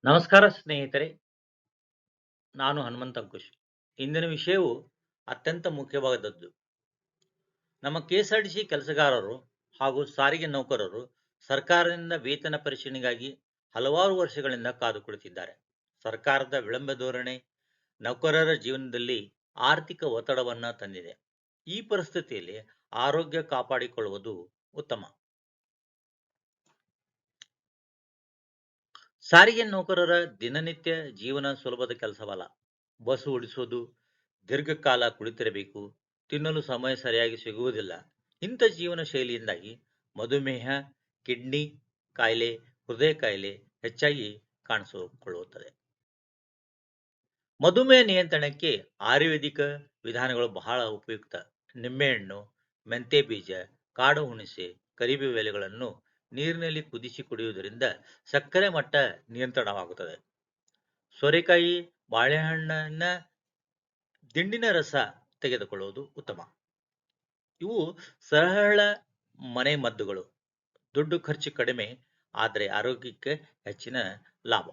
ನಮಸ್ಕಾರ ಸ್ನೇಹಿತರೆ, ನಾನು ಹನುಮಂತ ಅಂಕುಶ್. ಇಂದಿನ ವಿಷಯವು ಅತ್ಯಂತ ಮುಖ್ಯವಾದದ್ದು. ನಮ್ಮ ಕೆಎಸ್ಆರ್ಟಿಸಿ ಕೆಲಸಗಾರರು ಹಾಗೂ ಸಾರಿಗೆ ನೌಕರರು ಸರ್ಕಾರದಿಂದ ವೇತನ ಪರಿಶೀಲನೆಗಾಗಿ ಹಲವಾರು ವರ್ಷಗಳಿಂದ ಕಾದು ಕುಳಿತಿದ್ದಾರೆ. ಸರ್ಕಾರದ ವಿಳಂಬ ಧೋರಣೆ ನೌಕರರ ಜೀವನದಲ್ಲಿ ಆರ್ಥಿಕ ಒತ್ತಡವನ್ನು ತಂದಿದೆ. ಈ ಪರಿಸ್ಥಿತಿಯಲ್ಲಿ ಆರೋಗ್ಯ ಕಾಪಾಡಿಕೊಳ್ಳುವುದು ಉತ್ತಮ. ಸಾರಿಗೆ ನೌಕರರ ದಿನನಿತ್ಯ ಜೀವನ ಸುಲಭದ ಕೆಲಸವಲ್ಲ. ಬಸ್ ಓಡಿಸೋದು, ದೀರ್ಘಕಾಲ ಕುಳಿತಿರಬೇಕು, ತಿನ್ನಲು ಸಮಯ ಸರಿಯಾಗಿ ಸಿಗುವುದಿಲ್ಲ. ಇಂಥ ಜೀವನ ಶೈಲಿಯಿಂದಾಗಿ ಮಧುಮೇಹ, ಕಿಡ್ನಿ ಕಾಯಿಲೆ, ಹೃದಯ ಕಾಯಿಲೆ ಹೆಚ್ಚಾಗಿ ಕಾಣಿಸಿಕೊಳ್ಳುತ್ತದೆ. ಮಧುಮೇಹ ನಿಯಂತ್ರಣಕ್ಕೆ ಆಯುರ್ವೇದಿಕ ವಿಧಾನಗಳು ಬಹಳ ಉಪಯುಕ್ತ. ನಿಂಬೆಹಣ್ಣು, ಮೆಂತೆ ಬೀಜ, ಕಾಡು ಹುಣಸೆ, ಕರಿಬೇವು ಎಲೆಗಳನ್ನು ನೀರಿನಲ್ಲಿ ಕುದಿಸಿ ಕುಡಿಯುವುದರಿಂದ ಸಕ್ಕರೆ ಮಟ್ಟ ನಿಯಂತ್ರಣವಾಗುತ್ತದೆ. ಸೋರೆಕಾಯಿ, ಬಾಳೆಹಣ್ಣಿನ ದಿಂಡಿನ ರಸ ತೆಗೆದುಕೊಳ್ಳುವುದು ಉತ್ತಮ. ಇವು ಸರಳ ಮನೆ ಮದ್ದುಗಳು. ದುಡ್ಡು ಖರ್ಚು ಕಡಿಮೆ, ಆದರೆ ಆರೋಗ್ಯಕ್ಕೆ ಹೆಚ್ಚಿನ ಲಾಭ.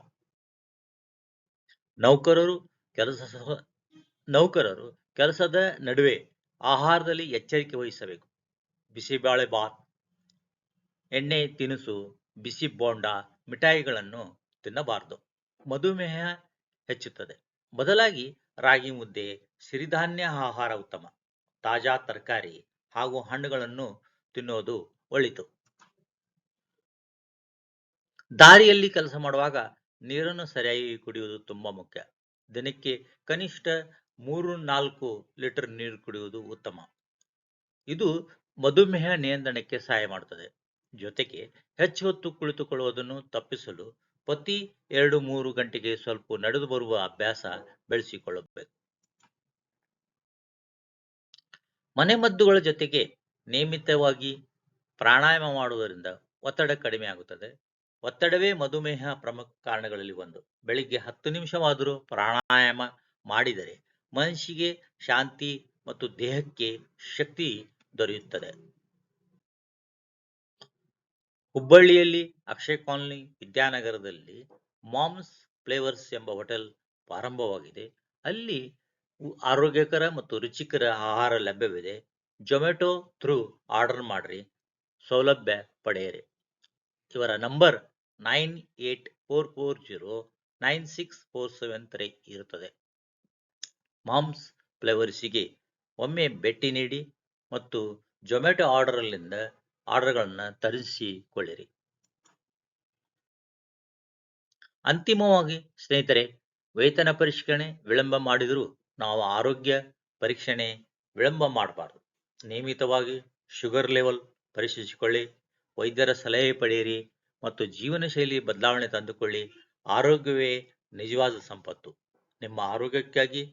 ನೌಕರರು ಕೆಲಸದ ನಡುವೆ ಆಹಾರದಲ್ಲಿ ಎಚ್ಚರಿಕೆ ವಹಿಸಬೇಕು. ಬಿಸಿಬೇಳೆ ಬಾತ್, ಎಣ್ಣೆ ತಿನಿಸು, ಬಿಸಿ ಬೋಂಡ, ಮಿಠಾಯಿಗಳನ್ನು ತಿನ್ನಬಾರದು. ಮಧುಮೇಹ ಹೆಚ್ಚುತ್ತದೆ. ಬದಲಾಗಿ ರಾಗಿ ಮುದ್ದೆ, ಸಿರಿಧಾನ್ಯ ಆಹಾರ ಉತ್ತಮ. ತಾಜಾ ತರಕಾರಿ ಹಾಗೂ ಹಣ್ಣುಗಳನ್ನು ತಿನ್ನುವುದು ಒಳಿತು. ದಾರಿಯಲ್ಲಿ ಕೆಲಸ ಮಾಡುವಾಗ ನೀರನ್ನು ಸರಿಯಾಗಿ ಕುಡಿಯುವುದು ತುಂಬಾ ಮುಖ್ಯ. ದಿನಕ್ಕೆ ಕನಿಷ್ಠ 3-4 ಲೀಟರ್ ನೀರು ಕುಡಿಯುವುದು ಉತ್ತಮ. ಇದು ಮಧುಮೇಹ ನಿಯಂತ್ರಣಕ್ಕೆ ಸಹಾಯ ಮಾಡುತ್ತದೆ. ಜೊತೆಗೆ ಹೆಚ್ಚು ಹೊತ್ತು ಕುಳಿತುಕೊಳ್ಳುವುದನ್ನು ತಪ್ಪಿಸಲು ಪ್ರತಿ 2-3 ಗಂಟೆಗೆ ಸ್ವಲ್ಪ ನಡೆದು ಬರುವ ಅಭ್ಯಾಸ ಬೆಳೆಸಿಕೊಳ್ಳಬೇಕು. ಮನೆಮದ್ದುಗಳ ಜೊತೆಗೆ ನಿಯಮಿತವಾಗಿ ಪ್ರಾಣಾಯಾಮ ಮಾಡುವುದರಿಂದ ಒತ್ತಡ ಕಡಿಮೆ ಆಗುತ್ತದೆ. ಒತ್ತಡವೇ ಮಧುಮೇಹ ಪ್ರಮುಖ ಕಾರಣಗಳಲ್ಲಿ ಒಂದು. ಬೆಳಿಗ್ಗೆ 10 ನಿಮಿಷವಾದರೂ ಪ್ರಾಣಾಯಾಮ ಮಾಡಿದರೆ ಮನಸ್ಸಿಗೆ ಶಾಂತಿ ಮತ್ತು ದೇಹಕ್ಕೆ ಶಕ್ತಿ ದೊರೆಯುತ್ತದೆ. ಹುಬ್ಬಳ್ಳಿಯಲ್ಲಿ ಅಕ್ಷಯ್ ಕಾಲನಿ ವಿದ್ಯಾನಗರದಲ್ಲಿ ಮಾಮ್ಸ್ ಫ್ಲೇವರ್ಸ್ ಎಂಬ ಹೋಟೆಲ್ ಪ್ರಾರಂಭವಾಗಿದೆ. ಅಲ್ಲಿ ಆರೋಗ್ಯಕರ ಮತ್ತು ರುಚಿಕರ ಆಹಾರ ಲಭ್ಯವಿದೆ. ಜೊಮ್ಯಾಟೊ ಥ್ರೂ ಆರ್ಡರ್ ಮಾಡ್ರಿ, ಸೌಲಭ್ಯ ಪಡೆಯಿರಿ. ಇವರ ನಂಬರ್ 9844096473 ಇರುತ್ತದೆ. ಮಾಮ್ಸ್ ಫ್ಲೇವರ್ಸಿಗೆ ಒಮ್ಮೆ ಭೇಟಿ ನೀಡಿ ಮತ್ತು ಜೊಮ್ಯಾಟೊ ಆರ್ಡರ್ಗಳನ್ನು ತರಿಸಿಕೊಳ್ಳಿರಿ. ಅಂತಿಮವಾಗಿ ಸ್ನೇಹಿತರೆ, ವೇತನ ಪರಿಷ್ಕರಣೆ ವಿಳಂಬ ಮಾಡಿದರೂ ನಾವು ಆರೋಗ್ಯ ಪರೀಕ್ಷಣೆ ವಿಳಂಬ ಮಾಡಬಾರದು. ನಿಯಮಿತವಾಗಿ ಶುಗರ್ ಲೆವೆಲ್ ಪರಿಶೀಲಿಸಿಕೊಳ್ಳಿ, ವೈದ್ಯರ ಸಲಹೆ ಪಡೆಯಿರಿ ಮತ್ತು ಜೀವನ ಶೈಲಿ ಬದಲಾವಣೆ ತಂದುಕೊಳ್ಳಿ. ಆರೋಗ್ಯವೇ ನಿಜವಾದ ಸಂಪತ್ತು. ನಿಮ್ಮ ಆರೋಗ್ಯಕ್ಕಾಗಿ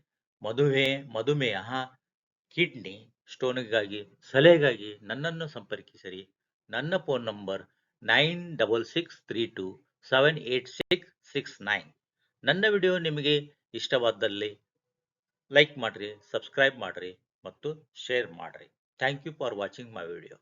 ಮಧುಮೇಹ, ಕಿಡ್ನಿ ಸ್ಟೋನ್ಗಾಗಿ ಸಲಹೆಗಾಗಿ ನನ್ನನ್ನು ಸಂಪರ್ಕಿಸಿರಿ. ನನ್ನ ಫೋನ್ ನಂಬರ್ 9663278669. ನನ್ನ ವಿಡಿಯೋ ನಿಮಗೆ ಇಷ್ಟವಾದಲ್ಲಿ ಲೈಕ್ ಮಾಡ್ರಿ, ಸಬ್ಸ್ಕ್ರೈಬ್ ಮಾಡ್ರಿ ಮತ್ತು ಶೇರ್ ಮಾಡ್ರಿ. Thank you for watching my video.